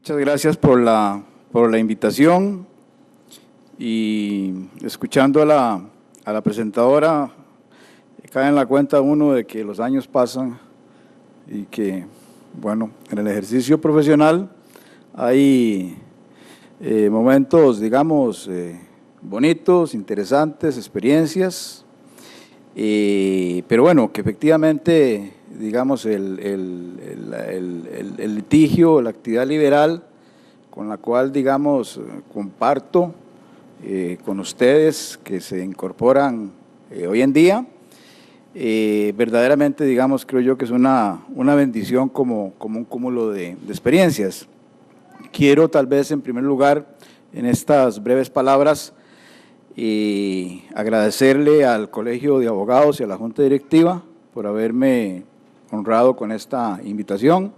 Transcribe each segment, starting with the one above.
Muchas gracias por la invitación y escuchando a la presentadora, cae en la cuenta uno de que los años pasan y que, bueno, en el ejercicio profesional hay momentos, digamos, bonitos, interesantes, experiencias, pero bueno, que efectivamente, digamos, el litigio, la actividad liberal con la cual, digamos, comparto con ustedes que se incorporan hoy en día, verdaderamente, digamos, creo yo que es una bendición como un cúmulo de experiencias. Quiero tal vez en primer lugar, en estas breves palabras, agradecerle al Colegio de Abogados y a la Junta Directiva por haberme honrado con esta invitación.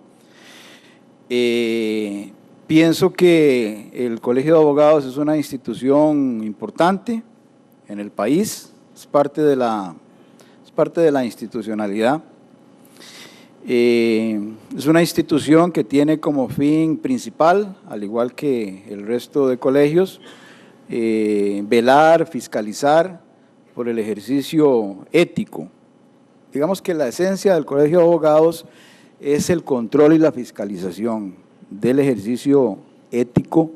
Pienso que el Colegio de Abogados es una institución importante en el país, es parte de la institucionalidad. Es una institución que tiene como fin principal, al igual que el resto de colegios, velar, fiscalizar por el ejercicio ético. Digamos que la esencia del Colegio de Abogados es el control y la fiscalización del ejercicio ético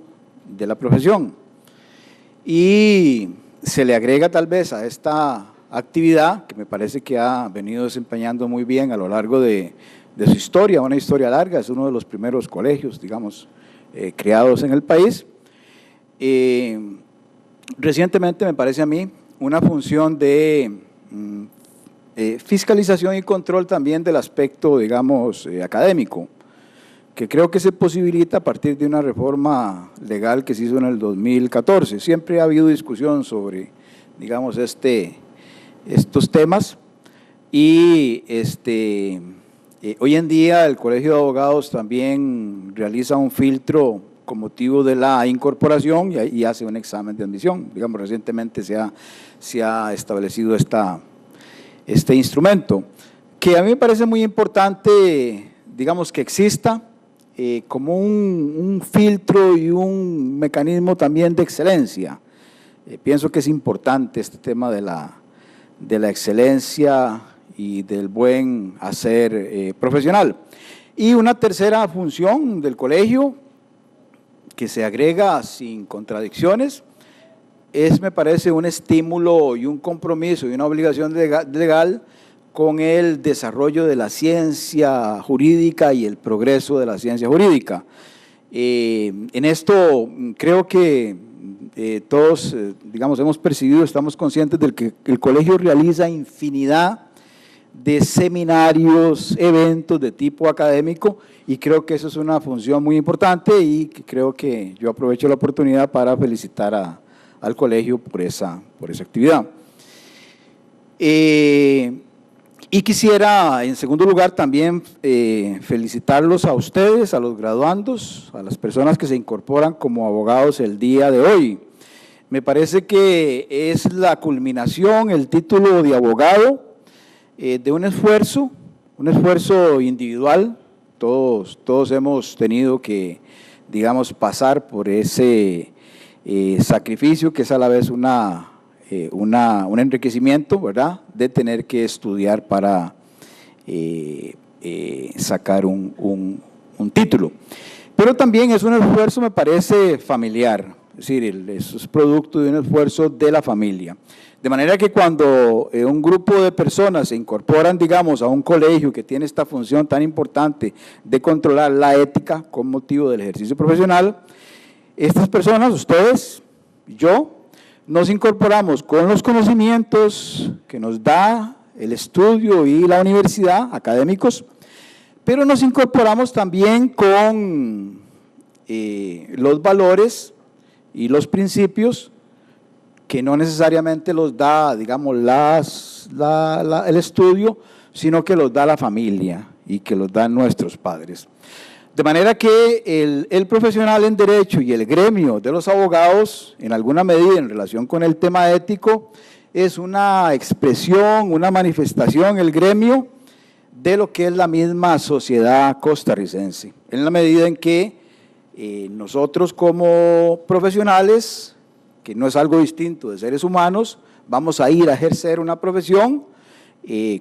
de la profesión. Y se le agrega tal vez a esta actividad, que me parece que ha venido desempeñando muy bien a lo largo de su historia, una historia larga, es uno de los primeros colegios, digamos, creados en el país. Recientemente me parece a mí una función de fiscalización y control también del aspecto, digamos, académico, que creo que se posibilita a partir de una reforma legal que se hizo en el 2014. Siempre ha habido discusión sobre, digamos, estos temas y hoy en día el Colegio de Abogados también realiza un filtro con motivo de la incorporación y hace un examen de admisión. Digamos, recientemente se ha establecido este instrumento, que a mí me parece muy importante, digamos, que exista como un filtro y un mecanismo también de excelencia. Pienso que es importante este tema de la excelencia y del buen hacer profesional. Y una tercera función del colegio, que se agrega sin contradicciones, me parece un estímulo y un compromiso y una obligación legal con el desarrollo de la ciencia jurídica y el progreso de la ciencia jurídica. En esto creo que todos, digamos, hemos percibido, estamos conscientes de que el colegio realiza infinidad de seminarios, eventos de tipo académico, y creo que eso es una función muy importante y que creo que yo aprovecho la oportunidad para felicitar al colegio por esa actividad. Y quisiera, en segundo lugar, también felicitarlos a ustedes, a los graduandos, a las personas que se incorporan como abogados el día de hoy. Me parece que es la culminación, el título de abogado, de un esfuerzo individual. Todos hemos tenido que, digamos, pasar por ese sacrificio que es a la vez un enriquecimiento, ¿verdad?, de tener que estudiar para sacar un título. Pero también es un esfuerzo, me parece, familiar, es decir, eso es producto de un esfuerzo de la familia. De manera que cuando un grupo de personas se incorporan, digamos, a un colegio que tiene esta función tan importante de controlar la ética con motivo del ejercicio profesional, estas personas, ustedes, yo, nos incorporamos con los conocimientos que nos da el estudio y la universidad, académicos, pero nos incorporamos también con los valores y los principios que no necesariamente los da, digamos, el estudio, sino que los da la familia y que los dan nuestros padres. De manera que el profesional en derecho y el gremio de los abogados, en alguna medida en relación con el tema ético, es una expresión, una manifestación, el gremio, de lo que es la misma sociedad costarricense, en la medida en que Nosotros como profesionales, que no es algo distinto de seres humanos, vamos a ir a ejercer una profesión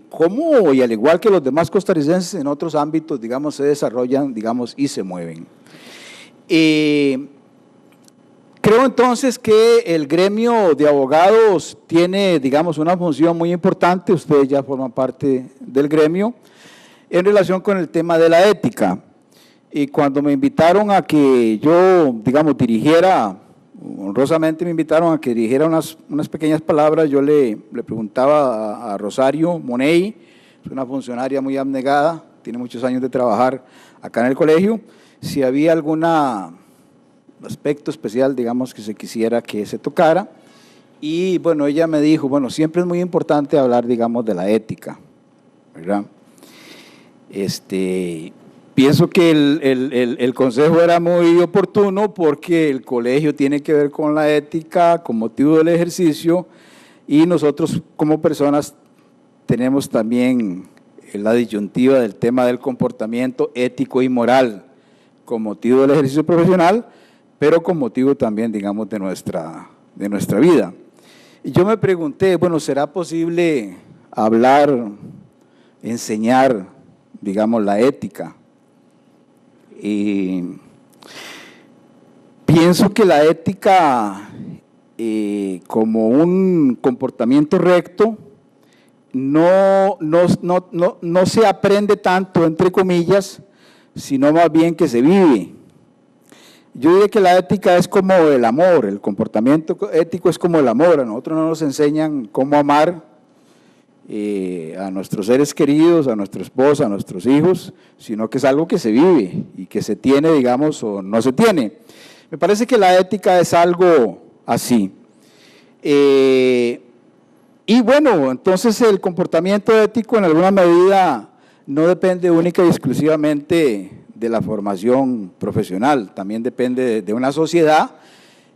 como, y al igual que los demás costarricenses en otros ámbitos, digamos, se desarrollan, digamos, y se mueven. Creo entonces que el gremio de abogados tiene, digamos, una función muy importante, ustedes ya forman parte del gremio, en relación con el tema de la ética. Y cuando me invitaron a que yo, digamos, dirigiera, honrosamente me invitaron a que dirigiera unas pequeñas palabras, yo le preguntaba a Rosario Money, es una funcionaria muy abnegada, tiene muchos años de trabajar acá en el colegio, si había algún aspecto especial, digamos, que se quisiera que se tocara. Y bueno, ella me dijo, bueno, siempre es muy importante hablar, digamos, de la ética, ¿verdad? Pienso que el consejo era muy oportuno porque el colegio tiene que ver con la ética, con motivo del ejercicio, y nosotros como personas tenemos también la disyuntiva del tema del comportamiento ético y moral, con motivo del ejercicio profesional, pero con motivo también, digamos, de nuestra vida. Y yo me pregunté, bueno, ¿será posible hablar, enseñar, digamos, la ética? Y pienso que la ética, como un comportamiento recto, no se aprende tanto, entre comillas, sino más bien que se vive. Yo diría que la ética es como el amor, el comportamiento ético es como el amor. A nosotros no nos enseñan cómo amar a nuestros seres queridos, a nuestra esposa, a nuestros hijos, sino que es algo que se vive y que se tiene, digamos, o no se tiene. Me parece que la ética es algo así. Y bueno, entonces el comportamiento ético en alguna medida no depende única y exclusivamente de la formación profesional, también depende de una sociedad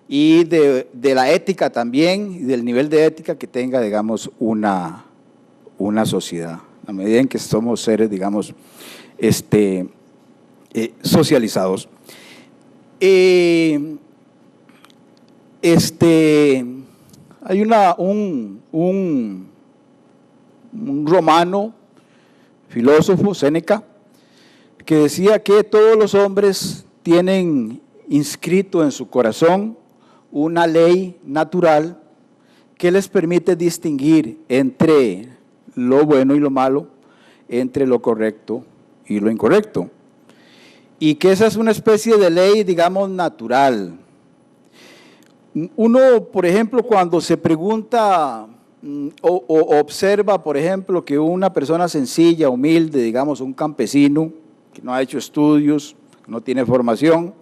y de la ética también, y del nivel de ética que tenga, digamos, una sociedad, a medida en que somos seres, digamos, socializados. Hay un romano, filósofo, Séneca, que decía que todos los hombres tienen inscrito en su corazón una ley natural que les permite distinguir entre lo bueno y lo malo, entre lo correcto y lo incorrecto. Y que esa es una especie de ley, digamos, natural. Uno, por ejemplo, cuando se pregunta o observa, por ejemplo, que una persona sencilla, humilde, digamos, un campesino, que no ha hecho estudios, no tiene formación,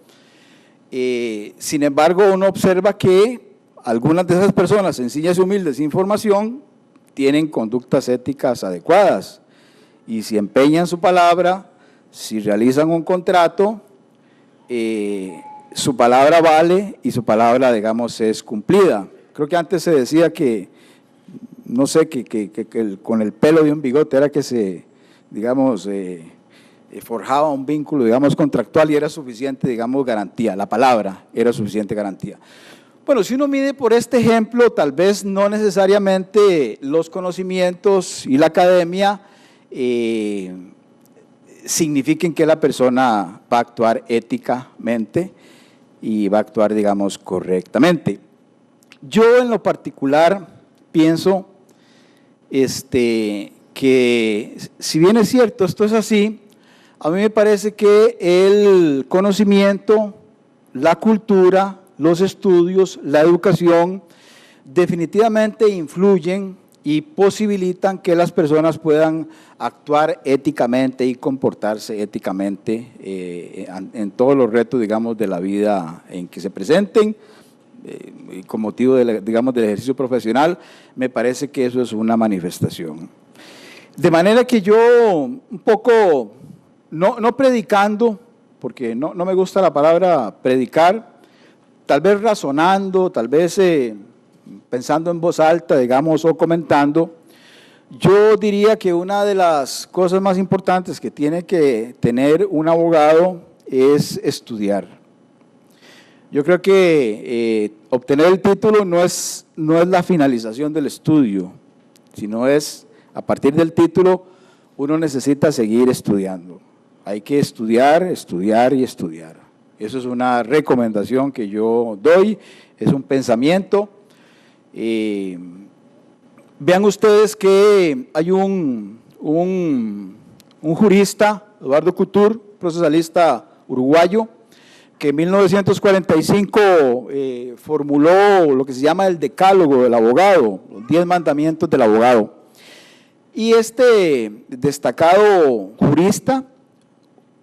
sin embargo, uno observa que algunas de esas personas sencillas y humildes sin formación tienen conductas éticas adecuadas y si empeñan su palabra, si realizan un contrato, su palabra vale y su palabra, digamos, es cumplida. Creo que antes se decía que, no sé, que con el pelo de un bigote era que se, digamos, forjaba un vínculo, digamos, contractual y era suficiente, digamos, garantía, la palabra era suficiente garantía. Bueno, si uno mide por este ejemplo, tal vez no necesariamente los conocimientos y la academia signifiquen que la persona va a actuar éticamente y va a actuar, digamos, correctamente. Yo en lo particular pienso que si bien es cierto, esto es así, a mí me parece que el conocimiento, la cultura, los estudios, la educación, definitivamente influyen y posibilitan que las personas puedan actuar éticamente y comportarse éticamente en todos los retos, digamos, de la vida en que se presenten, con motivo, digamos, del ejercicio profesional. Me parece que eso es una manifestación. De manera que yo un poco, no predicando, porque no me gusta la palabra predicar, tal vez razonando, tal vez pensando en voz alta, digamos, o comentando, yo diría que una de las cosas más importantes que tiene que tener un abogado es estudiar. Yo creo que obtener el título no es la finalización del estudio, sino es, a partir del título, uno necesita seguir estudiando. Hay que estudiar, estudiar y estudiar. Eso es una recomendación que yo doy, es un pensamiento. Vean ustedes que hay un jurista, Eduardo Couture, procesalista uruguayo, que en 1945 formuló lo que se llama el decálogo del abogado, los 10 mandamientos del abogado. Y este destacado jurista,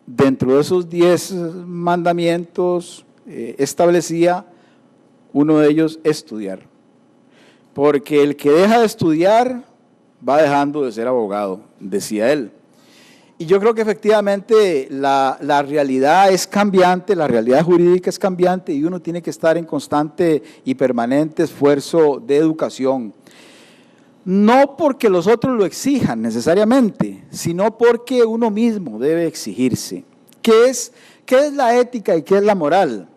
dentro de esos 10 mandamientos, establecía uno de ellos: estudiar. Porque el que deja de estudiar va dejando de ser abogado, decía él. Y yo creo que efectivamente la realidad es cambiante, la realidad jurídica es cambiante y uno tiene que estar en constante y permanente esfuerzo de educación. No porque los otros lo exijan necesariamente, sino porque uno mismo debe exigirse. ¿Qué es la ética y qué es la moral?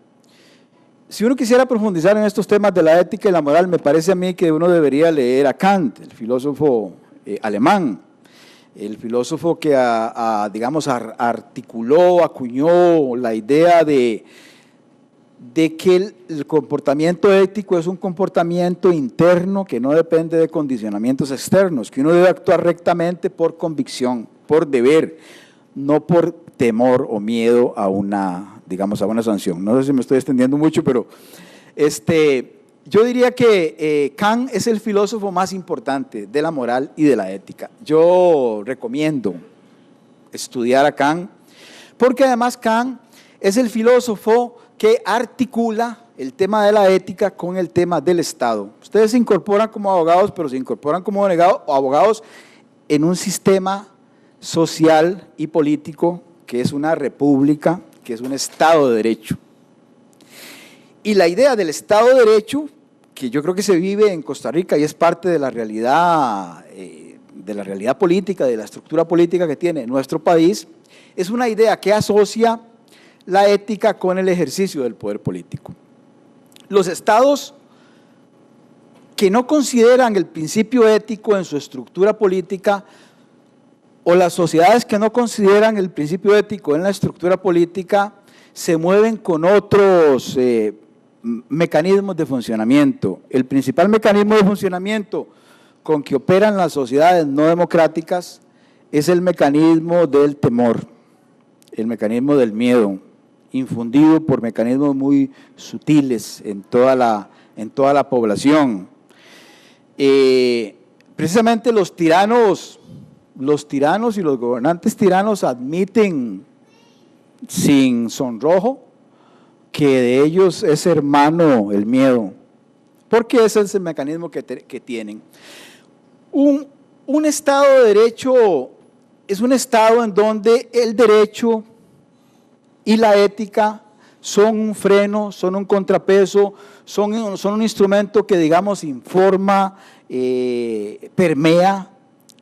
Si uno quisiera profundizar en estos temas de la ética y la moral, me parece a mí que uno debería leer a Kant, el filósofo alemán. El filósofo que, digamos, articuló, acuñó la idea de que el comportamiento ético es un comportamiento interno que no depende de condicionamientos externos, que uno debe actuar rectamente por convicción, por deber, no por temor o miedo a una sanción. No sé si me estoy extendiendo mucho, pero yo diría que Kant es el filósofo más importante de la moral y de la ética. Yo recomiendo estudiar a Kant, porque además Kant es el filósofo que articula el tema de la ética con el tema del Estado. Ustedes se incorporan como abogados, pero se incorporan como abogados en un sistema social y político que es una república, que es un Estado de Derecho. Y la idea del Estado de Derecho, que yo creo que se vive en Costa Rica y es parte de la realidad política, de la estructura política que tiene nuestro país, es una idea que asocia la ética con el ejercicio del poder político. Los estados que no consideran el principio ético en su estructura política, o las sociedades que no consideran el principio ético en la estructura política, se mueven con otros mecanismos de funcionamiento. El principal mecanismo de funcionamiento con que operan las sociedades no democráticas es el mecanismo del temor, el mecanismo del miedo, infundido por mecanismos muy sutiles en toda la población. Precisamente los tiranos y los gobernantes tiranos admiten sin sonrojo que de ellos es hermano el miedo, porque ese es el mecanismo que tienen. Un Estado de Derecho es un Estado en donde el derecho y la ética son un freno, son un contrapeso, son un instrumento que, digamos, informa, permea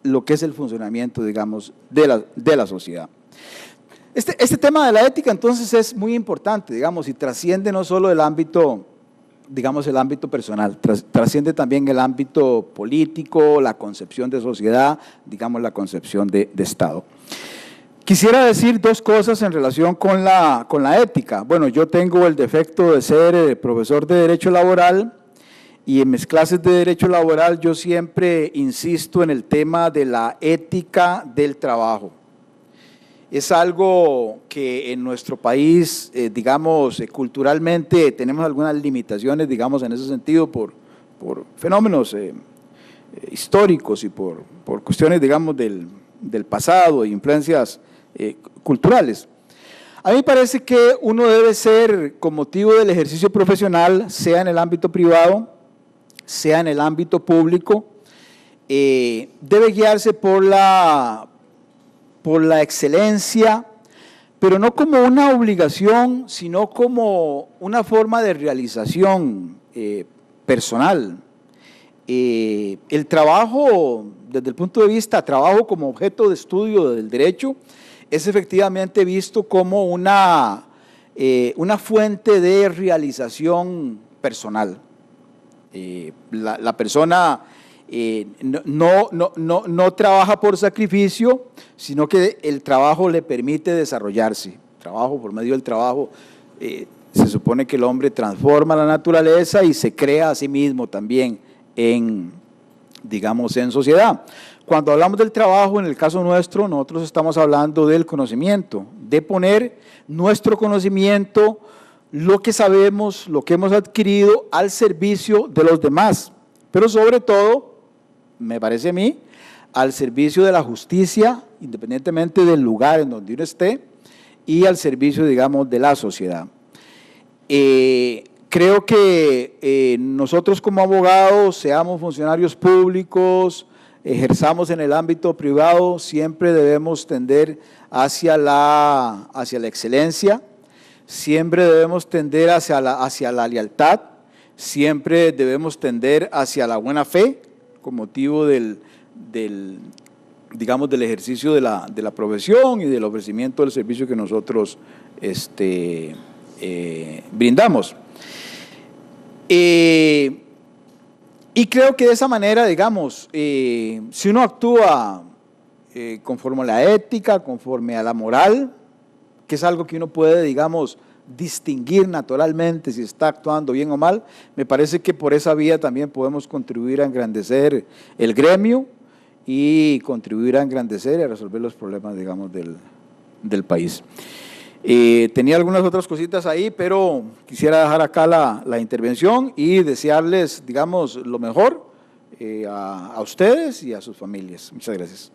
lo que es el funcionamiento, digamos, de la sociedad. Este tema de la ética, entonces, es muy importante, digamos, y trasciende no solo el ámbito, digamos, el ámbito personal, trasciende también el ámbito político, la concepción de sociedad, digamos, la concepción de Estado. Quisiera decir dos cosas en relación con la ética. Bueno, yo tengo el defecto de ser profesor de Derecho Laboral, y en mis clases de Derecho Laboral yo siempre insisto en el tema de la ética del trabajo. Es algo que en nuestro país, digamos, culturalmente tenemos algunas limitaciones, digamos, en ese sentido, por fenómenos históricos y por cuestiones, digamos, del pasado e influencias culturales. A mí me parece que uno debe ser, con motivo del ejercicio profesional, sea en el ámbito privado, sea en el ámbito público, debe guiarse por la excelencia, pero no como una obligación, sino como una forma de realización personal. El trabajo, desde el punto de vista, trabajo como objeto de estudio del derecho, es efectivamente visto como una una fuente de realización personal. La persona no trabaja por sacrificio, sino que el trabajo le permite desarrollarse. Por medio del trabajo, se supone que el hombre transforma la naturaleza y se crea a sí mismo también en sociedad. Cuando hablamos del trabajo, en el caso nuestro, nosotros estamos hablando del conocimiento, de poner nuestro conocimiento, lo que sabemos, lo que hemos adquirido, al servicio de los demás, pero sobre todo, me parece a mí, al servicio de la justicia, independientemente del lugar en donde uno esté, y al servicio, de la sociedad. Creo que nosotros como abogados, seamos funcionarios públicos, ejerzamos en el ámbito privado, siempre debemos tender hacia la excelencia, siempre debemos tender hacia la lealtad, siempre debemos tender hacia la buena fe, con motivo del ejercicio de la profesión y del ofrecimiento del servicio que nosotros brindamos. Y creo que de esa manera, si uno actúa conforme a la ética, conforme a la moral, que es algo que uno puede, distinguir naturalmente si está actuando bien o mal, me parece que por esa vía también podemos contribuir a engrandecer el gremio y contribuir a engrandecer y a resolver los problemas, del país. Tenía algunas otras cositas ahí, pero quisiera dejar acá la intervención y desearles, lo mejor a ustedes y a sus familias. Muchas gracias.